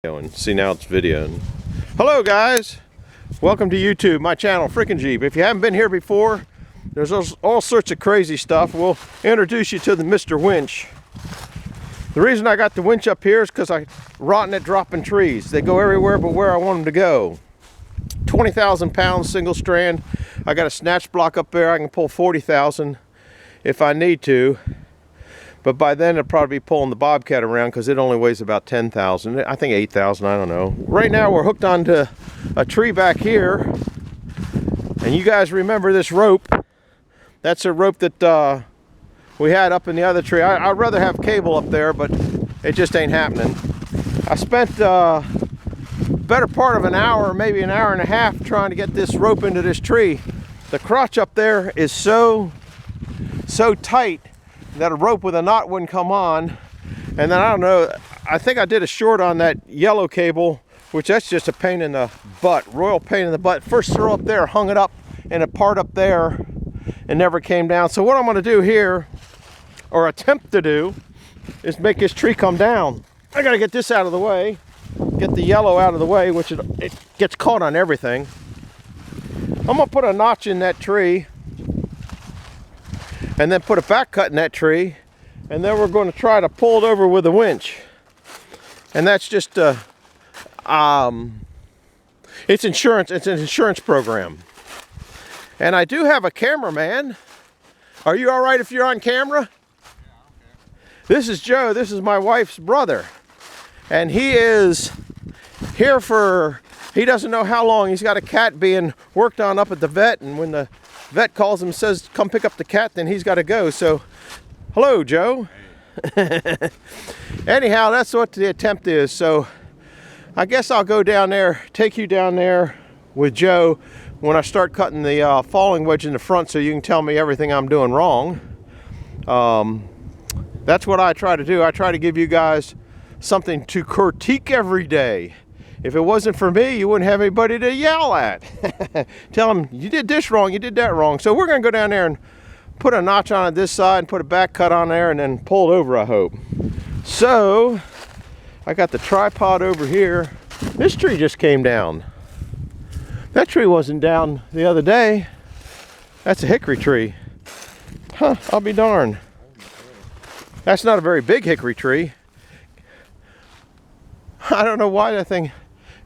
And see, now it's videoing. Hello guys, welcome to YouTube, my channel Frickin' Jeep. If you haven't been here before, there's all sorts of crazy stuff. We'll introduce you to the Mr. Winch. The reason I got the winch up here is because I rotten at dropping trees. They go everywhere but where I want them to go. 20,000 pounds single strand. I got a snatch block up there. I can pull 40,000 if I need to. But by then it'll probably be pulling the Bobcat around because it only weighs about 10,000. I think 8,000, I don't know. Right now we're hooked onto a tree back here. And you guys remember this rope. That's a rope that we had up in the other tree. I'd rather have cable up there, but it just ain't happening. I spent better part of an hour, maybe an hour and a half, trying to get this rope into this tree. The crotch up there is so tight that a rope with a knot wouldn't come on. And then I don't know, I think I did a short on that yellow cable, which that's just a pain in the butt, royal pain in the butt. First throw up there, hung it up in a part up there and never came down. So what I'm gonna do here, or attempt to do, is make this tree come down. I gotta get this out of the way, get the yellow out of the way, which it gets caught on everything. I'm gonna put a notch in that tree and then put a back cut in that tree, and then we're going to try to pull it over with a winch. And that's just it's insurance. It's an insurance program. And I do have a cameraman. Are you all right if you're on camera? Yeah, I don't care. This is Joe. This is my wife's brother, and he is here for, he doesn't know how long. He's got a cat being worked on up at the vet, and when the vet calls him and says come pick up the cat, then he's got to go. So hello, Joe. Hey. Anyhow, that's what the attempt is. So I guess I'll go down there, take you down there with Joe when I start cutting the falling wedge in the front, so you can tell me everything I'm doing wrong. That's what I try to do. I try to give you guys something to critique every day. If it wasn't for me, you wouldn't have anybody to yell at. Tell them, you did this wrong, you did that wrong. So we're gonna go down there and put a notch on it this side and put a back cut on there and then pull it over, I hope. So, I got the tripod over here. This tree just came down. That tree wasn't down the other day. That's a hickory tree. Huh, I'll be darned. That's not a very big hickory tree. I don't know why that thing,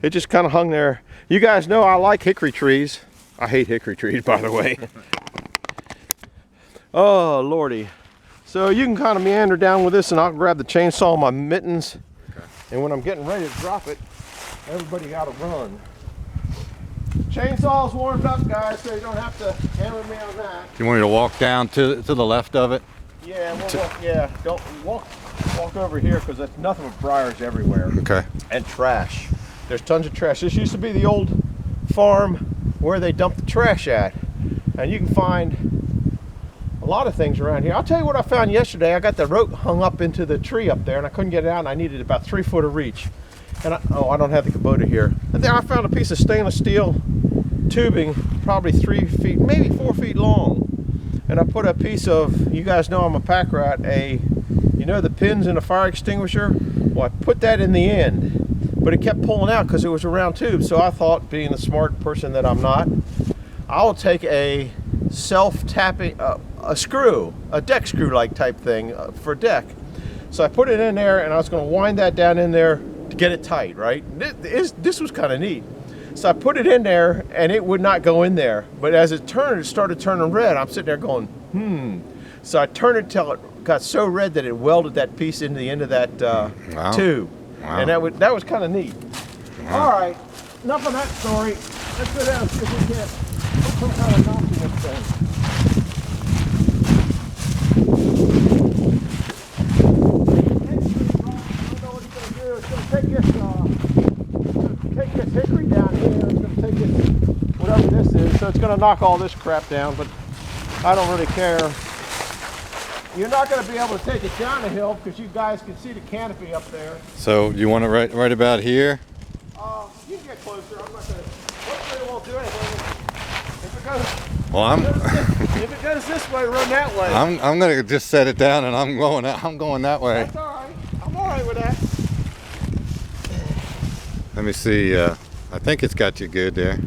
it just kind of hung there. You guys know I like hickory trees. I hate hickory trees, by the way. Oh, Lordy. So you can kind of meander down with this, and I'll grab the chainsaw, my mittens. Okay. And when I'm getting ready to drop it, everybody got to run. Chainsaw's warmed up, guys, so you don't have to hammer me on that. You want me to walk down to the left of it? Yeah, don't walk over here, because there's nothing but briars everywhere. Okay. And trash. There's tons of trash. This used to be the old farm where they dumped the trash at. And you can find a lot of things around here. I'll tell you what I found yesterday. I got the rope hung up into the tree up there, and I couldn't get it out, and I needed about 3 foot of reach. And I don't have the Kubota here. And then I found a piece of stainless steel tubing, probably 3 feet, maybe 4 feet long. And I put a piece of, you guys know I'm a pack rat, you know the pins in a fire extinguisher? Well, I put that in the end, but it kept pulling out because it was a round tube. So I thought, being the smart person that I'm not, I'll take a self-tapping, a screw, a deck screw like type thing for deck. So I put it in there, and I was going to wind that down in there to get it tight, right? This was kind of neat. So I put it in there, and it would not go in there. But as it turned, it started turning red. I'm sitting there going, So I turned it till it got so red that it welded that piece into the end of that tube. Wow. And that was kind of neat. Wow. All right, enough of that story. Let's go down and see if we can't put some kind of notch in this thing. I don't know what he's going to do. It's going to take this hickory down here. It's going to take this, whatever this is. So it's going to knock all this crap down, but I don't really care. You're not going to be able to take it down the hill because you guys can see the canopy up there. So you want to right about here? You can get closer. I'm not going to. Hopefully it won't do anything. If it goes, well, if it goes this way, run that way. I'm going to just set it down, and I'm going that way. That's all right. I'm all right with that. Let me see. I think it's got you good there.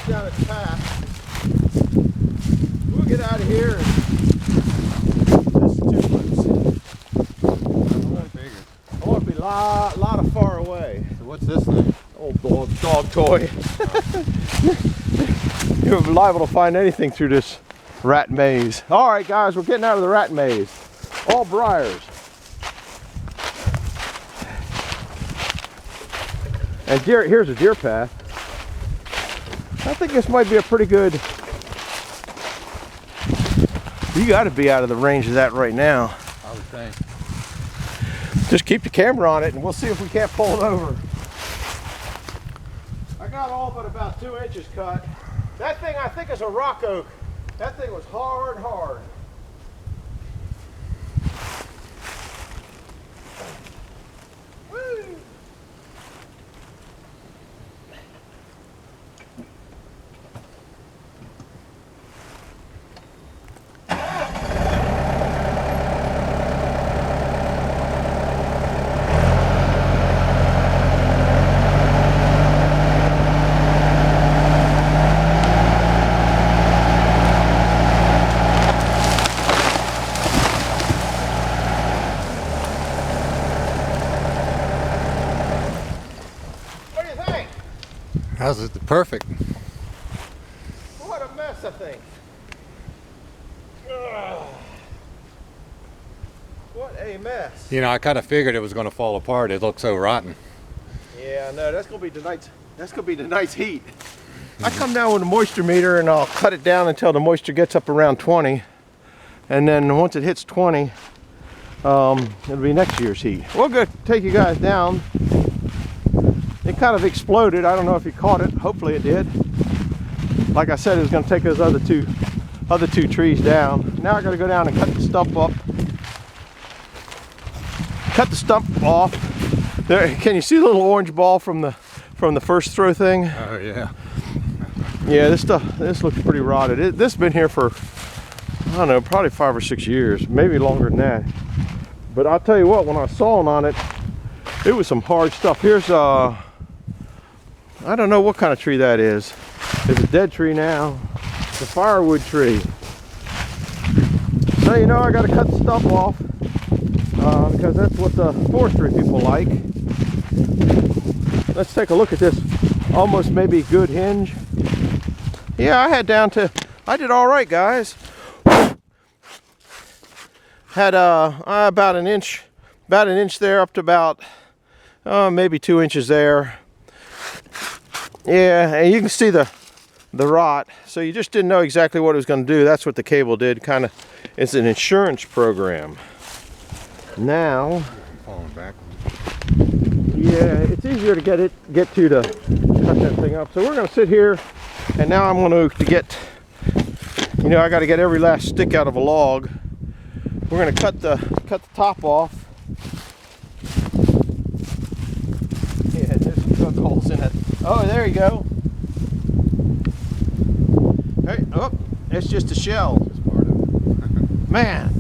Down its path. We'll get out of here. This is too close. I want to be a lot of far away. So what's this thing? Old dog toy. You're liable to find anything through this rat maze. All right, guys, we're getting out of the rat maze. All briars. And here's a deer path. I think this might be a pretty good. You got to be out of the range of that right now. I would think. Just keep the camera on it and we'll see if we can't pull it over. I got all but about 2 inches cut. That thing I think is a rock oak. That thing was hard. Woo! How's it? Perfect. What a mess, I think. Ugh. What a mess. You know, I kind of figured it was going to fall apart. It looks so rotten. Yeah, no, that's gonna be tonight's heat. I come down with a moisture meter and I'll cut it down until the moisture gets up around 20, and then once it hits 20, it'll be next year's heat. We'll go take you guys down. It kind of exploded. I don't know if you caught it. Hopefully it did. Like I said, it was going to take those other two trees down. Now I got to go down and cut the stump up. Cut the stump off. There, can you see the little orange ball from the first throw thing? Oh yeah. Yeah, this looks pretty rotted. This has been here for, I don't know, probably 5 or 6 years, maybe longer than that. But I'll tell you what, when I was sawing on it, it was some hard stuff. Here's I don't know what kind of tree that is. It's a dead tree now. It's a firewood tree. So you know, I got to cut the stump off because that's what the forestry people like. let's take a look at this. Almost maybe good hinge. Yeah, I did all right, guys. Had about an inch there up to about maybe 2 inches there. Yeah, and you can see the rot. So you just didn't know exactly what it was going to do. That's what the cable did. Kind of, it's an insurance program. Now, Falling back. yeah, it's easier to get to cut that thing up. So we're going to sit here, and now I'm going to get, you know, I got to get every last stick out of a log. We're going to cut the top off. Yeah, there's some drug holes in it. Oh, there you go. Hey, oh, it's just a shell. Just part of it. Man.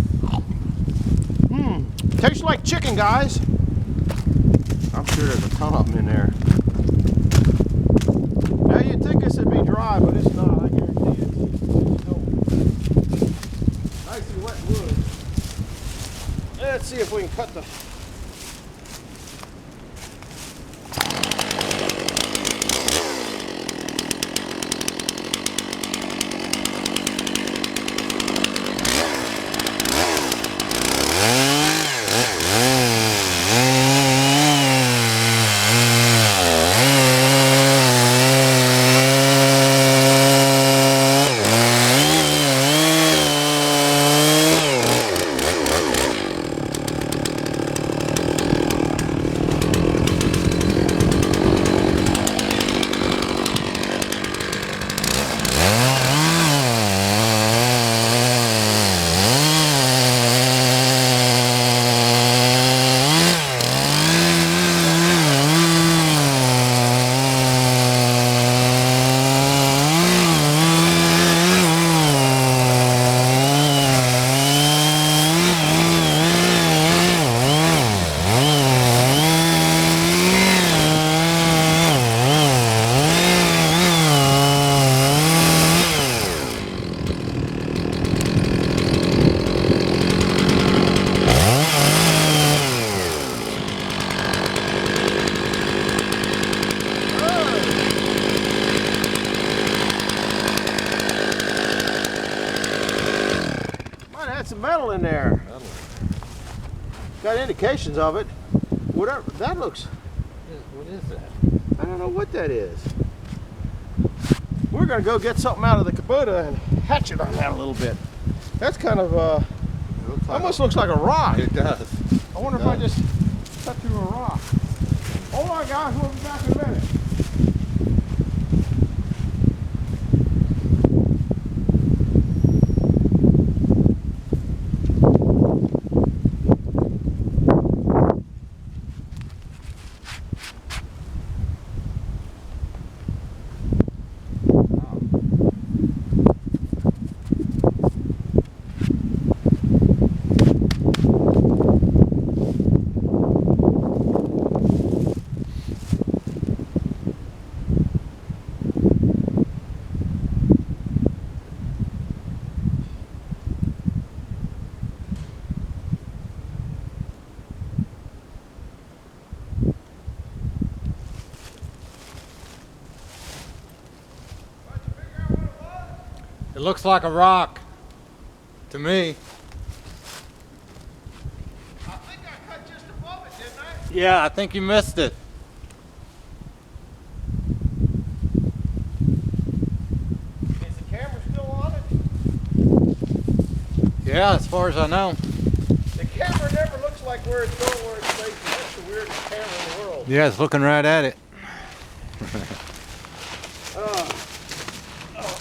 Tastes like chicken, guys. I'm sure there's a ton of them in there. Now you'd think this would be dry, but it's not. I guarantee it's still nicely wet wood. Let's see if we can cut the... Some metal in there. Got indications of it. Whatever that looks. What is that? I don't know what that is. We're gonna go get something out of the Kubota and hatch it on that a little bit. That's kind of almost looks like a rock. It does. I wonder if I just cut through a rock. Hold on, guys. We'll be back in a minute. It looks like a rock to me. I think I cut just above it, didn't I? Yeah, I think you missed it. Is the camera still on it? Yeah, as far as I know. The camera never looks like where it's going, where it's facing. That's the weirdest camera in the world. Yeah, it's looking right at it.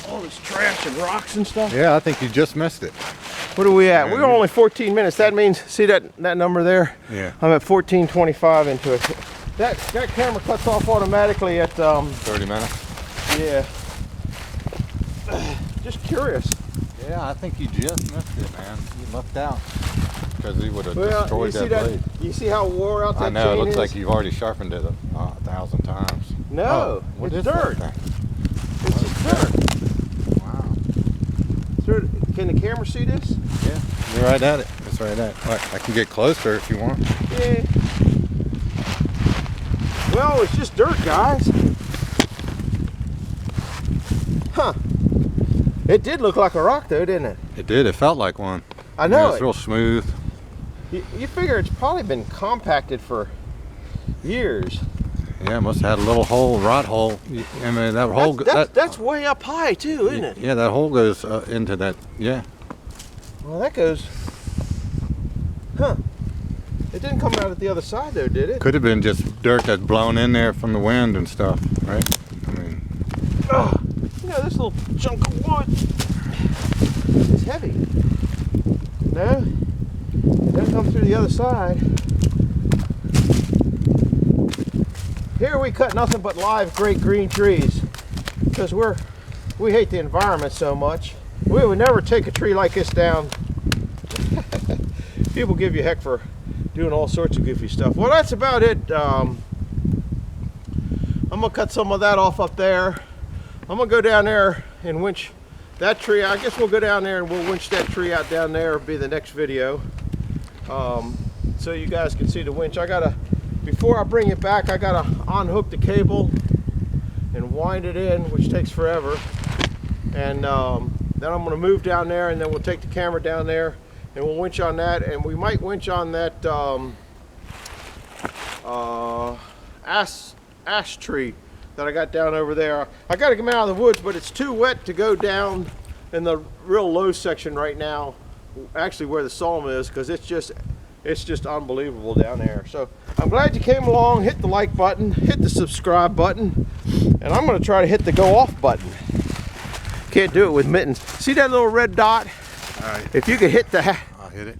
All this trash and rocks and stuff. Yeah, I think you just missed it. What are we at? Yeah, We're only 14 minutes. That means, see that number there? Yeah. I'm at 14:25 into it. That camera cuts off automatically at 30 minutes. yeah. Just curious. Yeah, I think you just missed it, man. You lucked out. Because he would have Well, destroyed you see that blade. You see how wore out that I know, it chain looks is? like you've already sharpened it 1,000 times. No, Oh, what it's is that dirt. thing? It's just dirt. Wow. Can the camera see this? Yeah, you're right at it. It's right at it. I can get closer if you want. Yeah. Well, it's just dirt, guys. Huh. It did look like a rock though, didn't it? It did. It felt like one. I know. It's real smooth. You figure it's probably been compacted for years. Yeah, it must have had a little hole, rot hole. I mean, that hole. That's way up high too, isn't it? Yeah, that hole goes into that. Yeah. Well, that goes. Huh. It didn't come out at the other side though, did it? Could have been just dirt that's blown in there from the wind and stuff, right? I mean. Oh, you know, this little chunk of wood is heavy. No? It doesn't come through the other side. Here we cut nothing but live great green trees because we hate the environment so much. We would never take a tree like this down. People give you heck for doing all sorts of goofy stuff. Well, that's about it. I'm gonna cut some of that off up there. I'm gonna go down there and winch that tree. I guess we'll go down there and we'll winch that tree out down there. It'll be the next video. So you guys can see the winch. Before I bring it back, I gotta unhook the cable and wind it in, which takes forever. And then I'm gonna move down there, and then we'll take the camera down there and we'll winch on that, and we might winch on that ash tree that I got down over there. I gotta come out of the woods, but it's too wet to go down in the real low section right now, actually where the psalm is, because it's just unbelievable down there. So I'm glad you came along. Hit the like button, hit the subscribe button, and I'm gonna try to hit the go off button. Can't do it with mittens. See that little red dot? All right. If you could hit that. I'll hit it.